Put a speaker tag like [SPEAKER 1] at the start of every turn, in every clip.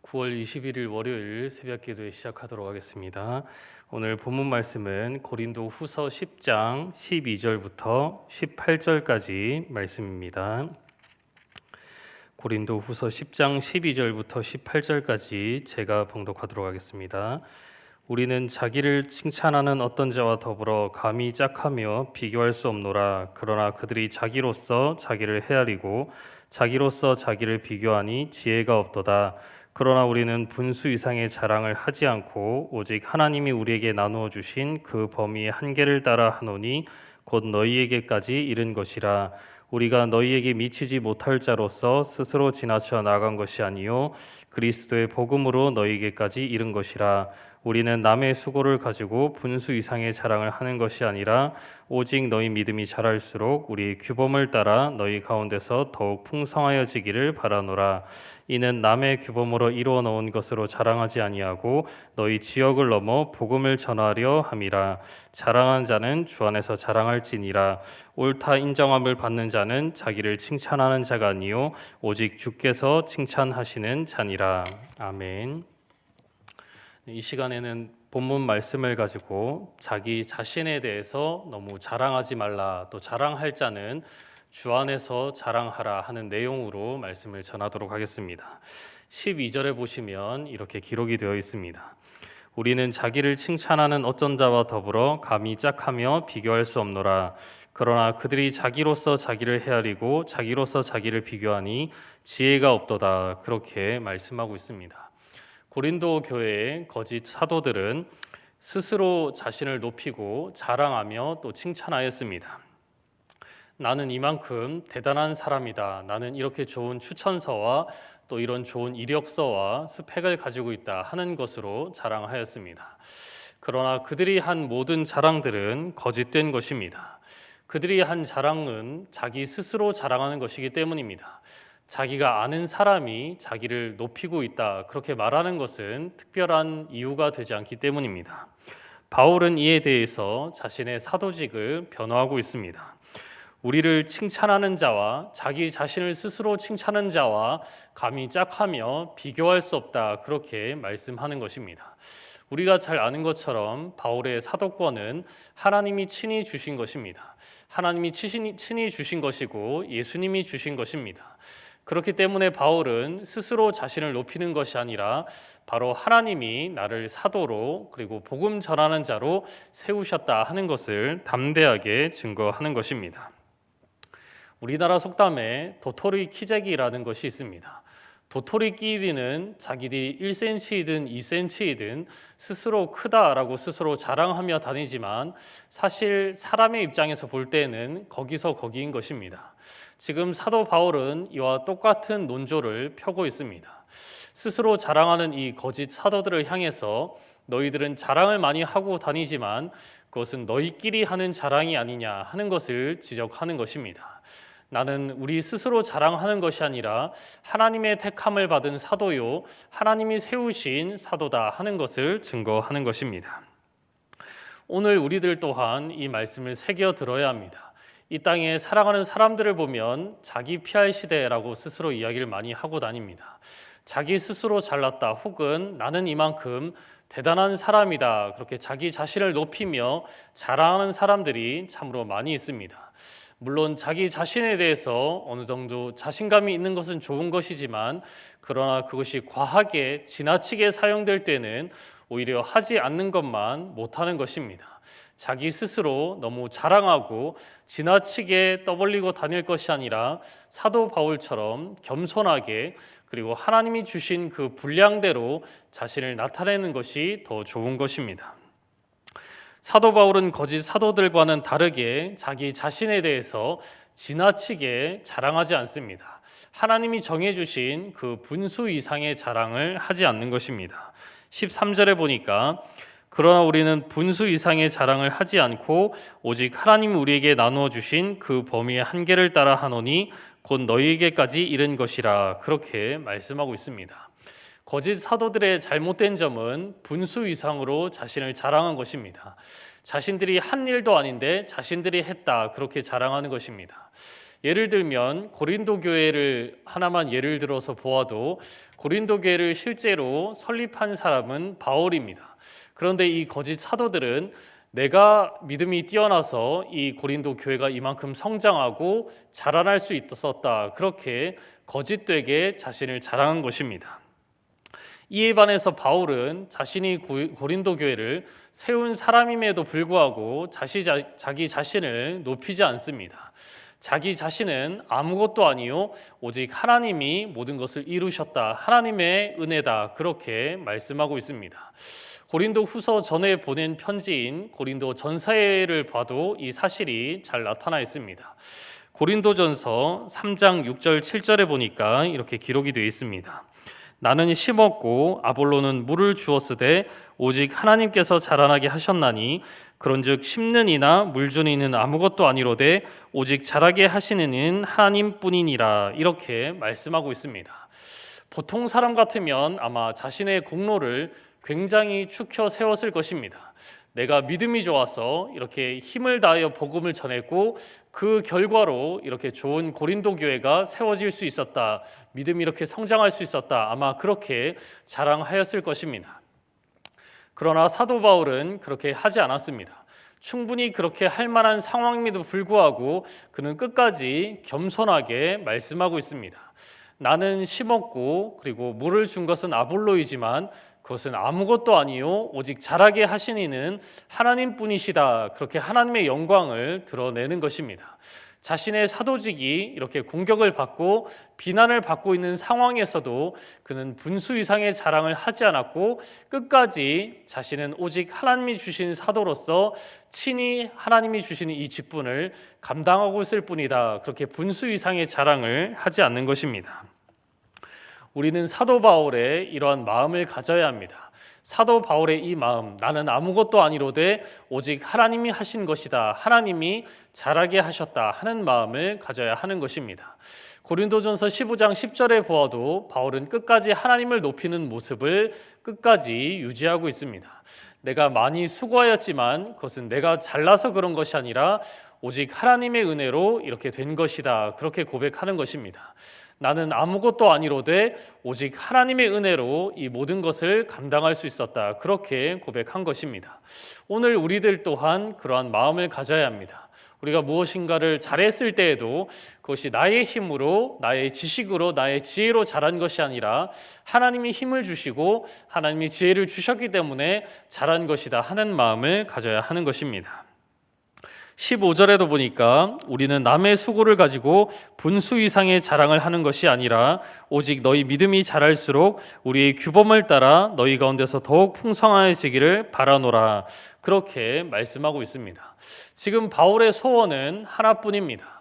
[SPEAKER 1] 9월 21일 월요일 새벽 기도회 시작하도록 하겠습니다. 오늘 본문 말씀은 고린도 후서 10장 12절부터 18절까지 말씀입니다. 고린도 후서 10장 12절부터 18절까지 제가 봉독하도록 하겠습니다. 우리는 자기를 칭찬하는 어떤 자와 더불어 감히 짝하며 비교할 수 없노라. 그러나 그들이 자기로서 자기를 헤아리고 자기로서 자기를 비교하니 지혜가 없도다. 그러나 우리는 분수 이상의 자랑을 하지 않고 오직 하나님이 우리에게 나누어 주신 그 범위의 한계를 따라 하노니 곧 너희에게까지 이른 것이라. 우리가 너희에게 미치지 못할 자로서 스스로 지나쳐 나간 것이 아니요 그리스도의 복음으로 너희에게까지 이른 것이라. 우리는 남의 수고를 가지고 분수 이상의 자랑을 하는 것이 아니라 오직 너희 믿음이 자랄수록 우리의 규범을 따라 너희 가운데서 더욱 풍성하여지기를 바라노라. 이는 남의 규범으로 이루어 놓은 것으로 자랑하지 아니하고 너희 지역을 넘어 복음을 전하려 함이라. 자랑한 자는 주 안에서 자랑할지니라. 옳다 인정함을 받는 자는 자기를 칭찬하는 자가 아니요 오직 주께서 칭찬하시는 자니라. 아멘. 이 시간에는 본문 말씀을 가지고 자기 자신에 대해서 너무 자랑하지 말라, 또 자랑할 자는 주 안에서 자랑하라 하는 내용으로 말씀을 전하도록 하겠습니다. 12절에 보시면 이렇게 기록이 되어 있습니다. 우리는 자기를 칭찬하는 어떤 자와 더불어 감히 짝하며 비교할 수 없노라. 그러나 그들이 자기로서 자기를 헤아리고 자기로서 자기를 비교하니 지혜가 없도다. 그렇게 말씀하고 있습니다. 고린도 교회의 거짓 사도들은 스스로 자신을 높이고 자랑하며 또 칭찬하였습니다. 나는 이만큼 대단한 사람이다. 나는 이렇게 좋은 추천서와 또 이런 좋은 이력서와 스펙을 가지고 있다 하는 것으로 자랑하였습니다. 그러나 그들이 한 모든 자랑들은 거짓된 것입니다. 그들이 한 자랑은 자기 스스로 자랑하는 것이기 때문입니다. 자기가 아는 사람이 자기를 높이고 있다 그렇게 말하는 것은 특별한 이유가 되지 않기 때문입니다. 바울은 이에 대해서 자신의 사도직을 변호하고 있습니다. 우리를 칭찬하는 자와 자기 자신을 스스로 칭찬하는 자와 감히 짝하며 비교할 수 없다 그렇게 말씀하는 것입니다. 우리가 잘 아는 것처럼 바울의 사도권은 하나님이 친히 주신 것입니다. 하나님이 친히 주신 것이고 예수님이 주신 것입니다. 그렇기 때문에 바울은 스스로 자신을 높이는 것이 아니라 바로 하나님이 나를 사도로 그리고 복음 전하는 자로 세우셨다 하는 것을 담대하게 증거하는 것입니다. 우리나라 속담에 도토리 키재기라는 것이 있습니다. 도토리끼리는 자기들이 1cm이든 2cm이든 스스로 크다라고 스스로 자랑하며 다니지만 사실 사람의 입장에서 볼 때는 거기서 거기인 것입니다. 지금 사도 바울은 이와 똑같은 논조를 펴고 있습니다. 스스로 자랑하는 이 거짓 사도들을 향해서 너희들은 자랑을 많이 하고 다니지만 그것은 너희끼리 하는 자랑이 아니냐 하는 것을 지적하는 것입니다. 나는 우리 스스로 자랑하는 것이 아니라 하나님의 택함을 받은 사도요 하나님이 세우신 사도다 하는 것을 증거하는 것입니다. 오늘 우리들 또한 이 말씀을 새겨 들어야 합니다. 이 땅에 살아가는 사람들을 보면 자기 PR 시대라고 스스로 이야기를 많이 하고 다닙니다. 자기 스스로 잘났다 혹은 나는 이만큼 대단한 사람이다 그렇게 자기 자신을 높이며 자랑하는 사람들이 참으로 많이 있습니다. 물론 자기 자신에 대해서 어느 정도 자신감이 있는 것은 좋은 것이지만 그러나 그것이 과하게 지나치게 사용될 때는 오히려 하지 않는 것만 못하는 것입니다. 자기 스스로 너무 자랑하고 지나치게 떠벌리고 다닐 것이 아니라 사도 바울처럼 겸손하게 그리고 하나님이 주신 그 분량대로 자신을 나타내는 것이 더 좋은 것입니다. 사도 바울은 거짓 사도들과는 다르게 자기 자신에 대해서 지나치게 자랑하지 않습니다. 하나님이 정해주신 그 분수 이상의 자랑을 하지 않는 것입니다. 13절에 보니까 그러나 우리는 분수 이상의 자랑을 하지 않고 오직 하나님이 우리에게 나누어 주신 그 범위의 한계를 따라 하노니 곧 너희에게까지 이른 것이라 그렇게 말씀하고 있습니다. 거짓 사도들의 잘못된 점은 분수 이상으로 자신을 자랑한 것입니다. 자신들이 한 일도 아닌데 자신들이 했다 그렇게 자랑하는 것입니다. 예를 들면 고린도 교회를 하나만 예를 들어서 보아도 고린도 교회를 실제로 설립한 사람은 바울입니다. 그런데 이 거짓 사도들은 내가 믿음이 뛰어나서 이 고린도 교회가 이만큼 성장하고 자라날 수 있었다, 그렇게 거짓되게 자신을 자랑한 것입니다. 이에 반해서 바울은 자신이 고린도 교회를 세운 사람임에도 불구하고 자기 자신을 높이지 않습니다. 자기 자신은 아무것도 아니요 오직 하나님이 모든 것을 이루셨다, 하나님의 은혜다, 그렇게 말씀하고 있습니다. 고린도 후서 전에 보낸 편지인 고린도 전서를 봐도 이 사실이 잘 나타나 있습니다. 고린도전서 3장 6절 7절에 보니까 이렇게 기록이 되어 있습니다. 나는 심었고 아볼로는 물을 주었으되 오직 하나님께서 자라나게 하셨나니 그런즉 심는 이나 물 주는 이는 아무것도 아니로되 오직 자라게 하시는 이는 하나님뿐이니라, 이렇게 말씀하고 있습니다. 보통 사람 같으면 아마 자신의 공로를 굉장히 축혀 세웠을 것입니다. 내가 믿음이 좋아서 이렇게 힘을 다하여 복음을 전했고 그 결과로 이렇게 좋은 고린도 교회가 세워질 수 있었다, 믿음이 이렇게 성장할 수 있었다, 아마 그렇게 자랑하였을 것입니다. 그러나 사도 바울은 그렇게 하지 않았습니다. 충분히 그렇게 할 만한 상황임에도 불구하고 그는 끝까지 겸손하게 말씀하고 있습니다. 나는 심었고 그리고 물을 준 것은 아볼로이지만 그것은 아무것도 아니요 오직 자라게 하신 이는 하나님뿐이시다, 그렇게 하나님의 영광을 드러내는 것입니다. 자신의 사도직이 이렇게 공격을 받고 비난을 받고 있는 상황에서도 그는 분수 이상의 자랑을 하지 않았고 끝까지 자신은 오직 하나님이 주신 사도로서 친히 하나님이 주시는 이 직분을 감당하고 있을 뿐이다, 그렇게 분수 이상의 자랑을 하지 않는 것입니다. 우리는 사도 바울의 이러한 마음을 가져야 합니다. 사도 바울의 이 마음, 나는 아무것도 아니로되 오직 하나님이 하신 것이다, 하나님이 자라게 하셨다 하는 마음을 가져야 하는 것입니다. 고린도전서 15장 10절에 보아도 바울은 끝까지 하나님을 높이는 모습을 끝까지 유지하고 있습니다. 내가 많이 수고하였지만 그것은 내가 잘나서 그런 것이 아니라 오직 하나님의 은혜로 이렇게 된 것이다, 그렇게 고백하는 것입니다. 나는 아무것도 아니로되 오직 하나님의 은혜로 이 모든 것을 감당할 수 있었다, 그렇게 고백한 것입니다. 오늘 우리들 또한 그러한 마음을 가져야 합니다. 우리가 무엇인가를 잘했을 때에도 그것이 나의 힘으로, 나의 지식으로, 나의 지혜로 잘한 것이 아니라 하나님이 힘을 주시고 하나님이 지혜를 주셨기 때문에 잘한 것이다 하는 마음을 가져야 하는 것입니다. 15절에도 보니까 우리는 남의 수고를 가지고 분수 이상의 자랑을 하는 것이 아니라 오직 너희 믿음이 자랄수록 우리의 규범을 따라 너희 가운데서 더욱 풍성해지기를 바라노라, 그렇게 말씀하고 있습니다. 지금 바울의 소원은 하나뿐입니다.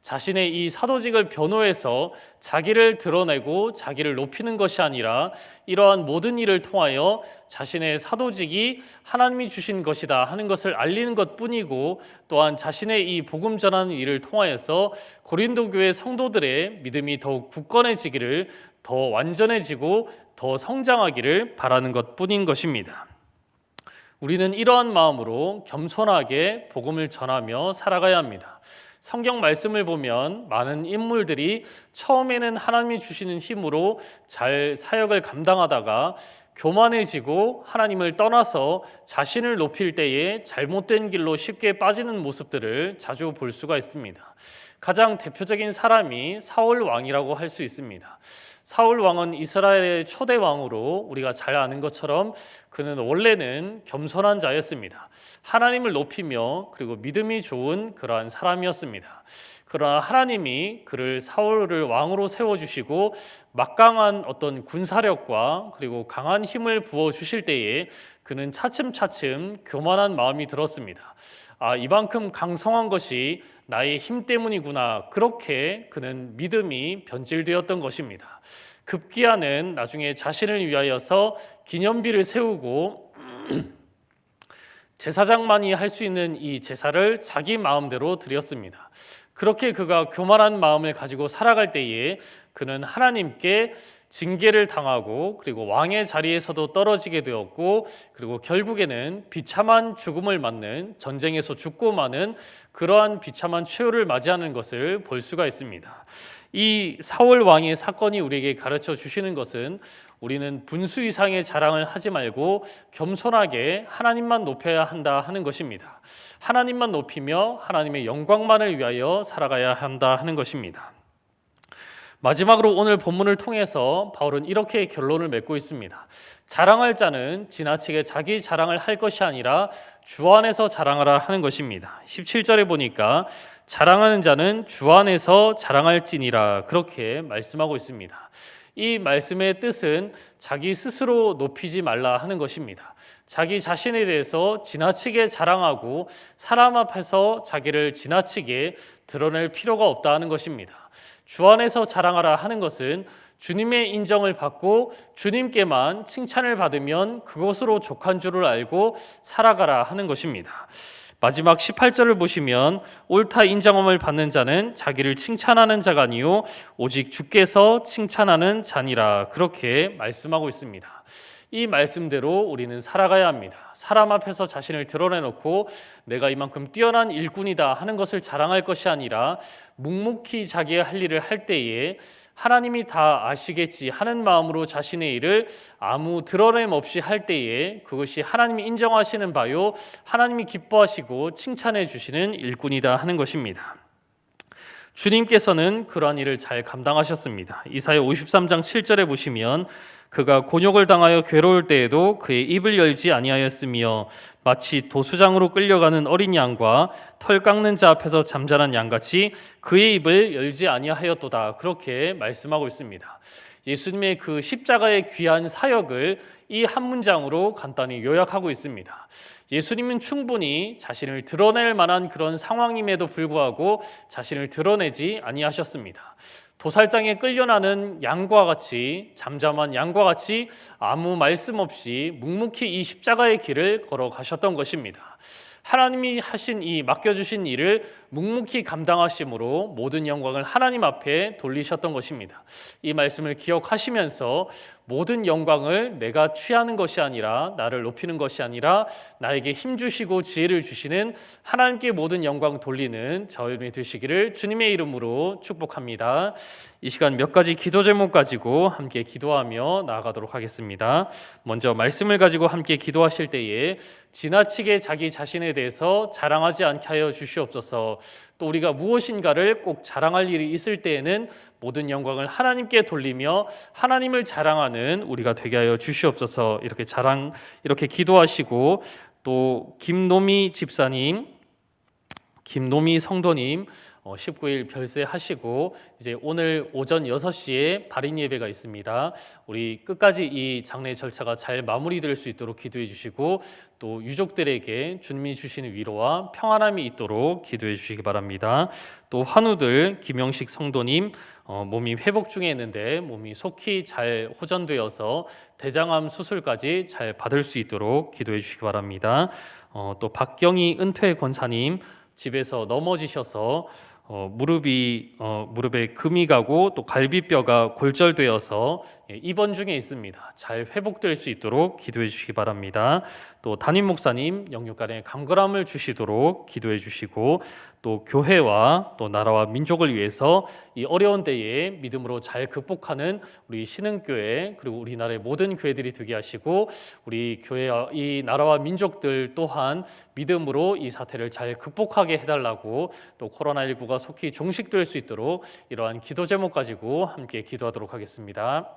[SPEAKER 1] 자신의 이 사도직을 변호해서 자기를 드러내고 자기를 높이는 것이 아니라 이러한 모든 일을 통하여 자신의 사도직이 하나님이 주신 것이다 하는 것을 알리는 것뿐이고, 또한 자신의 이 복음 전하는 일을 통하여서 고린도 교회 성도들의 믿음이 더욱 굳건해지기를, 더 완전해지고 더 성장하기를 바라는 것뿐인 것입니다. 우리는 이러한 마음으로 겸손하게 복음을 전하며 살아가야 합니다. 성경 말씀을 보면 많은 인물들이 처음에는 하나님이 주시는 힘으로 잘 사역을 감당하다가 교만해지고 하나님을 떠나서 자신을 높일 때에 잘못된 길로 쉽게 빠지는 모습들을 자주 볼 수가 있습니다. 가장 대표적인 사람이 사울 왕이라고 할 수 있습니다. 사울 왕은 이스라엘의 초대 왕으로 우리가 잘 아는 것처럼 그는 원래는 겸손한 자였습니다. 하나님을 높이며 그리고 믿음이 좋은 그러한 사람이었습니다. 그러나 하나님이 그를 사울을 왕으로 세워주시고 막강한 어떤 군사력과 그리고 강한 힘을 부어주실 때에 그는 차츰차츰 교만한 마음이 들었습니다. 이만큼 강성한 것이 나의 힘 때문이구나, 그렇게 그는 믿음이 변질되었던 것입니다. 급기야는 나중에 자신을 위하여서 기념비를 세우고 제사장만이 할 수 있는 이 제사를 자기 마음대로 드렸습니다. 그렇게 그가 교만한 마음을 가지고 살아갈 때에 그는 하나님께 징계를 당하고 그리고 왕의 자리에서도 떨어지게 되었고 그리고 결국에는 비참한 죽음을 맞는, 전쟁에서 죽고 마는 그러한 비참한 최후를 맞이하는 것을 볼 수가 있습니다. 이 사울 왕의 사건이 우리에게 가르쳐 주시는 것은 우리는 분수 이상의 자랑을 하지 말고 겸손하게 하나님만 높여야 한다 하는 것입니다. 하나님만 높이며 하나님의 영광만을 위하여 살아가야 한다 하는 것입니다. 마지막으로 오늘 본문을 통해서 바울은 이렇게 결론을 맺고 있습니다. 자랑할 자는 지나치게 자기 자랑을 할 것이 아니라 주 안에서 자랑하라 하는 것입니다. 17절에 보니까 자랑하는 자는 주 안에서 자랑할지니라, 그렇게 말씀하고 있습니다. 이 말씀의 뜻은 자기 스스로 높이지 말라 하는 것입니다. 자기 자신에 대해서 지나치게 자랑하고 사람 앞에서 자기를 지나치게 드러낼 필요가 없다 하는 것입니다. 주 안에서 자랑하라 하는 것은 주님의 인정을 받고 주님께만 칭찬을 받으면 그것으로 족한 줄을 알고 살아가라 하는 것입니다. 마지막 18절을 보시면 옳다 인정함을 받는 자는 자기를 칭찬하는 자가 아니요 오직 주께서 칭찬하는 자니라, 그렇게 말씀하고 있습니다. 이 말씀대로 우리는 살아가야 합니다. 사람 앞에서 자신을 드러내놓고 내가 이만큼 뛰어난 일꾼이다 하는 것을 자랑할 것이 아니라 묵묵히 자기의 할 일을 할 때에 하나님이 다 아시겠지 하는 마음으로 자신의 일을 아무 드러냄 없이 할 때에 그것이 하나님이 인정하시는 바요 하나님이 기뻐하시고 칭찬해 주시는 일꾼이다 하는 것입니다. 주님께서는 그러한 일을 잘 감당하셨습니다. 이사야 53장 7절에 보시면 그가 곤욕을 당하여 괴로울 때에도 그의 입을 열지 아니하였으며 마치 도수장으로 끌려가는 어린 양과 털 깎는 자 앞에서 잠자는 양같이 그의 입을 열지 아니하였도다, 그렇게 말씀하고 있습니다. 예수님의 그 십자가의 귀한 사역을 이 한 문장으로 간단히 요약하고 있습니다. 예수님은 충분히 자신을 드러낼 만한 그런 상황임에도 불구하고 자신을 드러내지 아니하셨습니다. 도살장에 끌려나는 양과 같이, 잠잠한 양과 같이 아무 말씀 없이 묵묵히 이 십자가의 길을 걸어가셨던 것입니다. 하나님이 하신 이 맡겨주신 일을 묵묵히 감당하심으로 모든 영광을 하나님 앞에 돌리셨던 것입니다. 이 말씀을 기억하시면서 모든 영광을 내가 취하는 것이 아니라, 나를 높이는 것이 아니라 나에게 힘 주시고 지혜를 주시는 하나님께 모든 영광 돌리는 저희들이 되시기를 주님의 이름으로 축복합니다. 이 시간 몇 가지 기도 제목 가지고 함께 기도하며 나아가도록 하겠습니다. 먼저 말씀을 가지고 함께 기도하실 때에 지나치게 자기 자신에 대해서 자랑하지 않게 하여 주시옵소서. 또 우리가 무엇인가를 꼭 자랑할 일이 있을 때에는 모든 영광을 하나님께 돌리며 하나님을 자랑하는 우리가 되게 하여 주시옵소서. 이렇게 기도하시고, 또 김노미 집사님, 김노미 성도님 19일 별세하시고 이제 오늘 오전 6시에 발인 예배가 있습니다. 우리 끝까지 이 장례 절차가 잘 마무리될 수 있도록 기도해 주시고, 또 유족들에게 주님이 주시는 위로와 평안함이 있도록 기도해 주시기 바랍니다. 또 환우들 김영식 성도님 몸이 회복 중에 있는데 몸이 속히 잘 호전되어서 대장암 수술까지 잘 받을 수 있도록 기도해 주시기 바랍니다. 또 박경희 은퇴 권사님 집에서 넘어지셔서 무릎에 금이 가고 또 갈비뼈가 골절되어서 입원 중에 있습니다. 잘 회복될 수 있도록 기도해 주시기 바랍니다. 또 담임 목사님 영육간에 강건함을 주시도록 기도해 주시고, 또 교회와 또 나라와 민족을 위해서 이 어려운 때에 믿음으로 잘 극복하는 우리 신흥교회 그리고 우리나라의 모든 교회들이 되게 하시고, 우리 교회와 이 나라와 민족들 또한 믿음으로 이 사태를 잘 극복하게 해달라고, 또 코로나19가 속히 종식될 수 있도록 이러한 기도 제목 가지고 함께 기도하도록 하겠습니다.